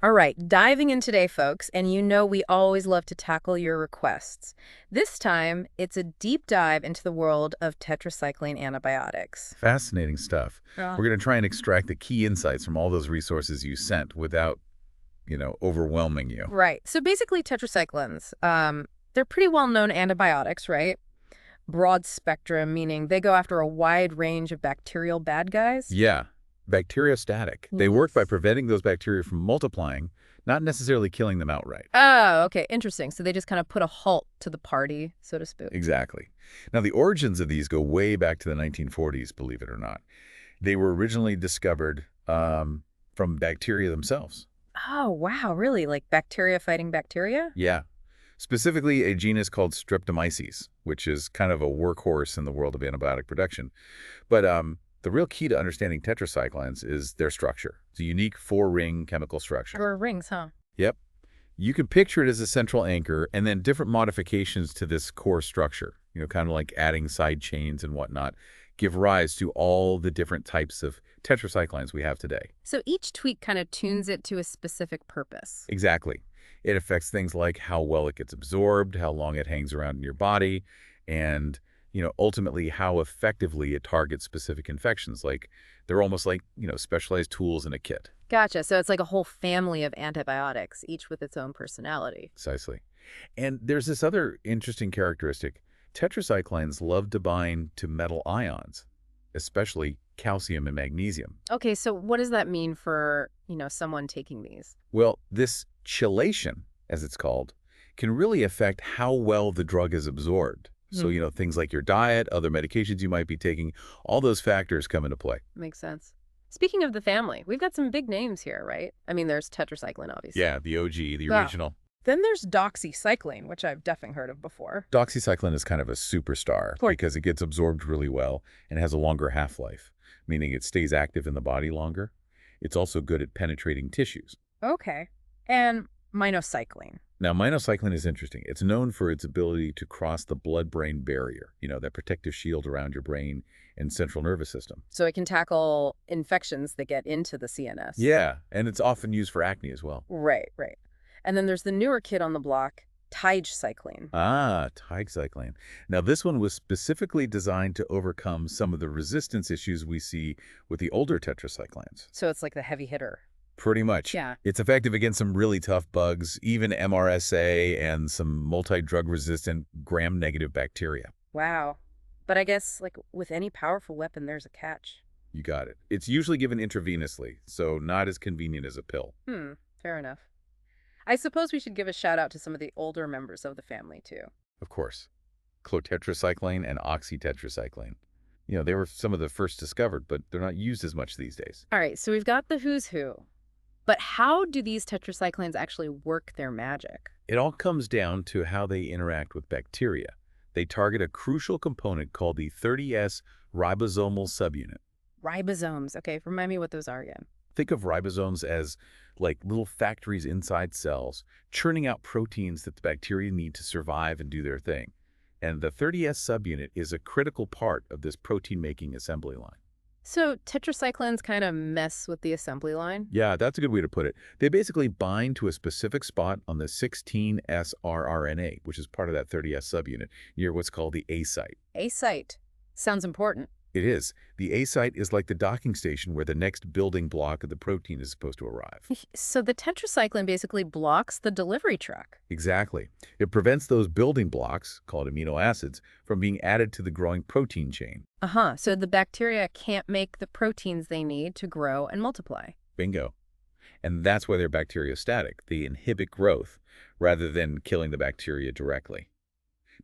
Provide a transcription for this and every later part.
All right, diving in today, folks, and you know we always love to tackle your requests. This time, it's a deep dive into the world of tetracycline antibiotics. Fascinating stuff. Oh. We're going to try and extract the key insights from all those resources you sent without, overwhelming you. Right. So basically, tetracyclines, they're pretty well-known antibiotics, right? Broad spectrum, meaning they go after a wide range of bacterial bad guys. Yeah, bacteriostatic. They work by Yes. preventing those bacteria from multiplying, not necessarily killing them outright. Oh, okay, interesting. So they just kind of put a halt to the party, so to speak. Exactly. Now, the origins of these go way back to the 1940s, believe it or not. They were originally discovered from bacteria themselves. Oh, wow, really? Like bacteria fighting bacteria? Yeah. Specifically, a genus called Streptomyces, which is kind of a workhorse in the world of antibiotic production. But the real key to understanding tetracyclines is their structure. It's a unique four-ring chemical structure. Or rings, huh? Yep. You can picture it as a central anchor and then different modifications to this core structure, kind of like adding side chains and whatnot, give rise to all the different types of tetracyclines we have today. So each tweak kind of tunes it to a specific purpose. Exactly. It affects things like how well it gets absorbed, how long it hangs around in your body, and, ultimately how effectively it targets specific infections. Like they're almost like, specialized tools in a kit. Gotcha. So it's like a whole family of antibiotics, each with its own personality. Precisely. And there's this other interesting characteristic. Tetracyclines love to bind to metal ions, especially calcium and magnesium. Okay, so what does that mean for, someone taking these? Well, this chelation, as it's called, can really affect how well the drug is absorbed. So, Hmm. things like your diet, other medications you might be taking, all those factors come into play. Makes sense. Speaking of the family, we've got some big names here, right? I mean, there's tetracycline, obviously. Yeah, the OG, the Ah. original. Then there's doxycycline, which I've definitely heard of before. Doxycycline is kind of a superstar Poor- because it gets absorbed really well and has a longer half-life, meaning it stays active in the body longer. It's also good at penetrating tissues. Okay. And minocycline. Now, minocycline is interesting. It's known for its ability to cross the blood-brain barrier, that protective shield around your brain and central nervous system. So it can tackle infections that get into the CNS. Yeah, and it's often used for acne as well. Right, right. And then there's the newer kid on the block, tigecycline. Ah, tigecycline. Now, this one was specifically designed to overcome some of the resistance issues we see with the older tetracyclines. So it's like the heavy hitter. Pretty much. Yeah. It's effective against some really tough bugs, even MRSA and some multi-drug resistant gram-negative bacteria. Wow. But I guess, like, with any powerful weapon, there's a catch. You got it. It's usually given intravenously, so not as convenient as a pill. Fair enough. I suppose we should give a shout out to some of the older members of the family, too. Of course. Chlortetracycline and oxytetracycline. They were some of the first discovered, but they're not used as much these days. All right, so we've got the who's who. But how do these tetracyclines actually work their magic? It all comes down to how they interact with bacteria. They target a crucial component called the 30S ribosomal subunit. Ribosomes. Okay, remind me what those are again. Think of ribosomes as like little factories inside cells, churning out proteins that the bacteria need to survive and do their thing. And the 30S subunit is a critical part of this protein-making assembly line. So tetracyclines kind of mess with the assembly line? Yeah, that's a good way to put it. They basically bind to a specific spot on the 16S rRNA, which is part of that 30S subunit, near what's called the A site. A site. Sounds important. It is. The A site is like the docking station where the next building block of the protein is supposed to arrive. So the tetracycline basically blocks the delivery truck. Exactly. It prevents those building blocks, called amino acids, from being added to the growing protein chain. Uh-huh. So the bacteria can't make the proteins they need to grow and multiply. Bingo. And that's why they're bacteriostatic. They inhibit growth rather than killing the bacteria directly.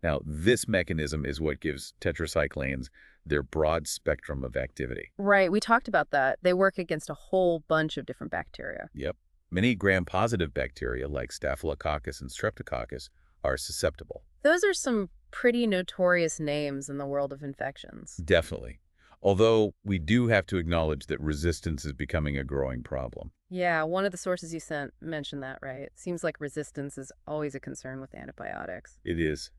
Now, this mechanism is what gives tetracyclines their broad spectrum of activity. Right, we talked about that. They work against a whole bunch of different bacteria. Yep. Many gram-positive bacteria like Staphylococcus and Streptococcus are susceptible. Those are some pretty notorious names in the world of infections. Definitely. Although we do have to acknowledge that resistance is becoming a growing problem. Yeah, one of the sources you sent mentioned that, right? Seems like resistance is always a concern with antibiotics. It is.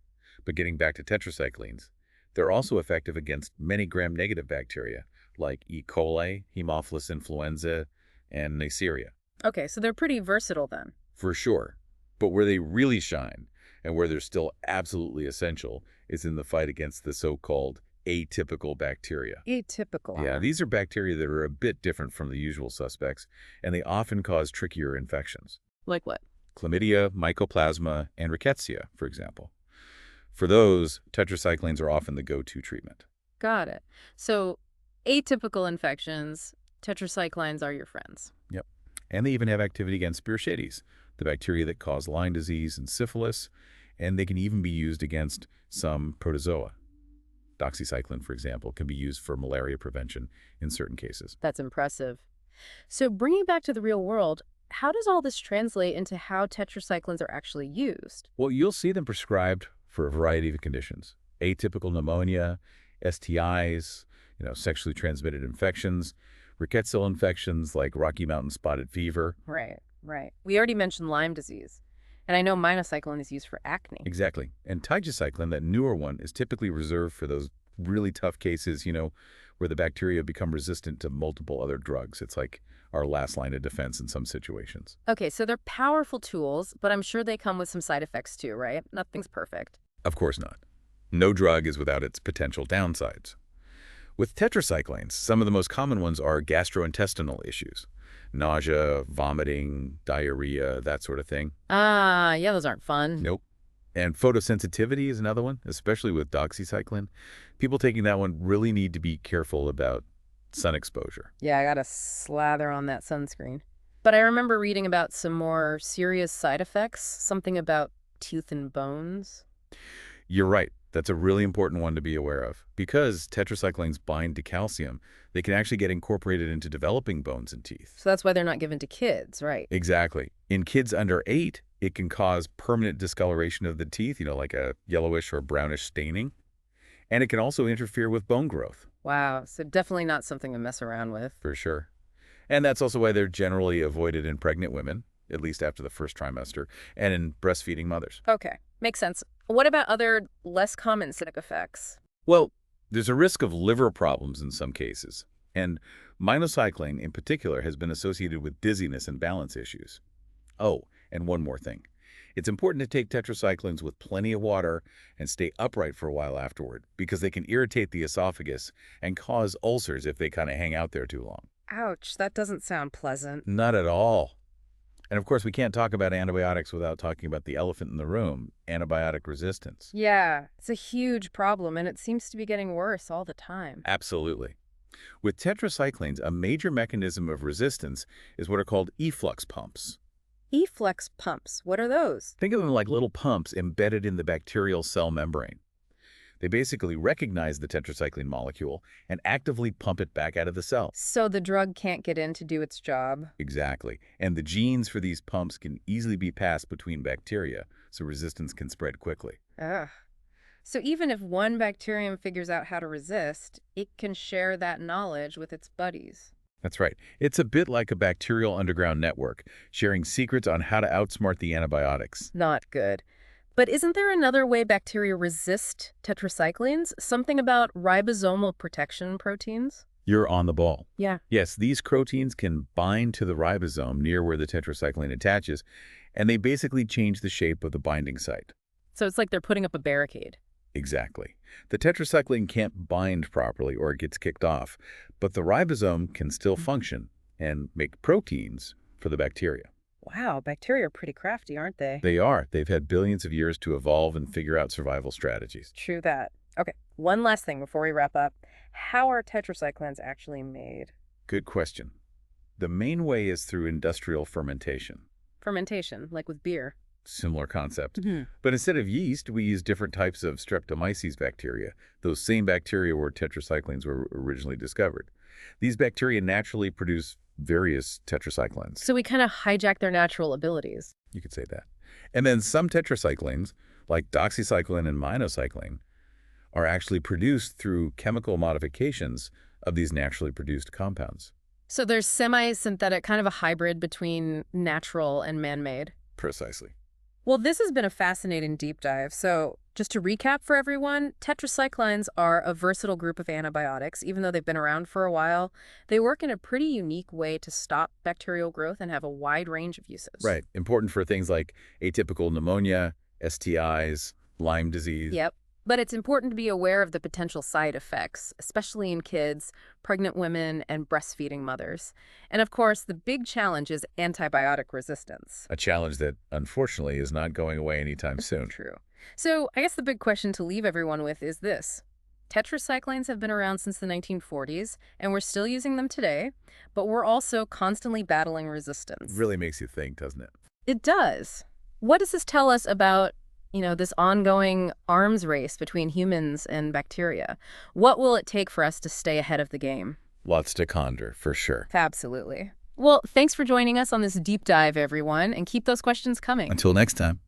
But getting back to tetracyclines, they're also effective against many gram-negative bacteria like E. coli, Haemophilus influenza, and Neisseria. Okay, so they're pretty versatile then. For sure. But where they really shine, and where they're still absolutely essential, is in the fight against the so-called atypical bacteria. Atypical, Yeah, huh? these are bacteria that are a bit different from the usual suspects, and they often cause trickier infections. Like what? Chlamydia, mycoplasma, and rickettsia, for example. For those, tetracyclines are often the go-to treatment. Got it. So atypical infections, tetracyclines are your friends. Yep. And they even have activity against Bursettis, the bacteria that cause Lyme disease and syphilis, and they can even be used against some protozoa. Doxycycline, for example, can be used for malaria prevention in certain cases. That's impressive. So bringing back to the real world, how does all this translate into how tetracyclines are actually used? Well, you'll see them prescribed for a variety of conditions. Atypical pneumonia, STIs, sexually transmitted infections, rickettsial infections like Rocky Mountain spotted fever. Right, right. We already mentioned Lyme disease. And I know minocycline is used for acne. Exactly. And tigecycline, that newer one, is typically reserved for those really tough cases, where the bacteria become resistant to multiple other drugs. It's like our last line of defense in some situations. Okay, so they're powerful tools, but I'm sure they come with some side effects too, right? Nothing's perfect. Of course not. No drug is without its potential downsides. With tetracyclines, some of the most common ones are gastrointestinal issues. Nausea, vomiting, diarrhea, that sort of thing. Ah, yeah, those aren't fun. Nope. And photosensitivity is another one, especially with doxycycline. People taking that one really need to be careful about sun exposure. Yeah, I gotta slather on that sunscreen. But I remember reading about some more serious side effects, something about teeth and bones. You're right. That's a really important one to be aware of. Because tetracyclines bind to calcium, they can actually get incorporated into developing bones and teeth. So that's why they're not given to kids, right? Exactly. In kids under 8, it can cause permanent discoloration of the teeth, like a yellowish or brownish staining. And it can also interfere with bone growth. Wow, so definitely not something to mess around with. For sure. And that's also why they're generally avoided in pregnant women, at least after the first trimester, and in breastfeeding mothers. Okay, makes sense. What about other less common side effects? Well, there's a risk of liver problems in some cases, and minocycline in particular has been associated with dizziness and balance issues. Oh, and one more thing. It's important to take tetracyclines with plenty of water and stay upright for a while afterward, because they can irritate the esophagus and cause ulcers if they kind of hang out there too long. Ouch, that doesn't sound pleasant. Not at all. And of course, we can't talk about antibiotics without talking about the elephant in the room, antibiotic resistance. Yeah, it's a huge problem, and it seems to be getting worse all the time. Absolutely. With tetracyclines, a major mechanism of resistance is what are called efflux pumps. Efflux pumps, what are those? Think of them like little pumps embedded in the bacterial cell membrane. They basically recognize the tetracycline molecule and actively pump it back out of the cell. So the drug can't get in to do its job. Exactly. And the genes for these pumps can easily be passed between bacteria, so resistance can spread quickly. Ugh. So even if one bacterium figures out how to resist, it can share that knowledge with its buddies. That's right. It's a bit like a bacterial underground network, sharing secrets on how to outsmart the antibiotics. Not good. But isn't there another way bacteria resist tetracyclines? Something about ribosomal protection proteins? You're on the ball. Yeah. Yes, these proteins can bind to the ribosome near where the tetracycline attaches, and they basically change the shape of the binding site. So it's like they're putting up a barricade. Exactly. The tetracycline can't bind properly or it gets kicked off, but the ribosome can still function and make proteins for the bacteria. Wow, bacteria are pretty crafty, aren't they? They are. They've had billions of years to evolve and figure out survival strategies. True that. Okay, one last thing before we wrap up. How are tetracyclines actually made? Good question. The main way is through industrial fermentation. Fermentation, like with beer. Similar concept. Mm-hmm. But instead of yeast, we use different types of Streptomyces bacteria, those same bacteria where tetracyclines were originally discovered. These bacteria naturally produce various tetracyclines. So we kind of hijack their natural abilities. You could say that. And then some tetracyclines, like doxycycline and minocycline, are actually produced through chemical modifications of these naturally produced compounds. So there's semi-synthetic, kind of a hybrid between natural and man-made. Precisely. Well, this has been a fascinating deep dive. So, just to recap for everyone, tetracyclines are a versatile group of antibiotics. Even though they've been around for a while, they work in a pretty unique way to stop bacterial growth and have a wide range of uses. Right. Important for things like atypical pneumonia, STIs, Lyme disease. Yep. But it's important to be aware of the potential side effects, especially in kids, pregnant women, and breastfeeding mothers. And of course, the big challenge is antibiotic resistance. A challenge that, unfortunately, is not going away anytime soon. True. So I guess the big question to leave everyone with is this. Tetracyclines have been around since the 1940s, and we're still using them today, but we're also constantly battling resistance. Really makes you think, doesn't it? It does. What does this tell us about, this ongoing arms race between humans and bacteria? What will it take for us to stay ahead of the game? Lots to ponder, for sure. Absolutely. Well, thanks for joining us on this deep dive, everyone, and keep those questions coming. Until next time.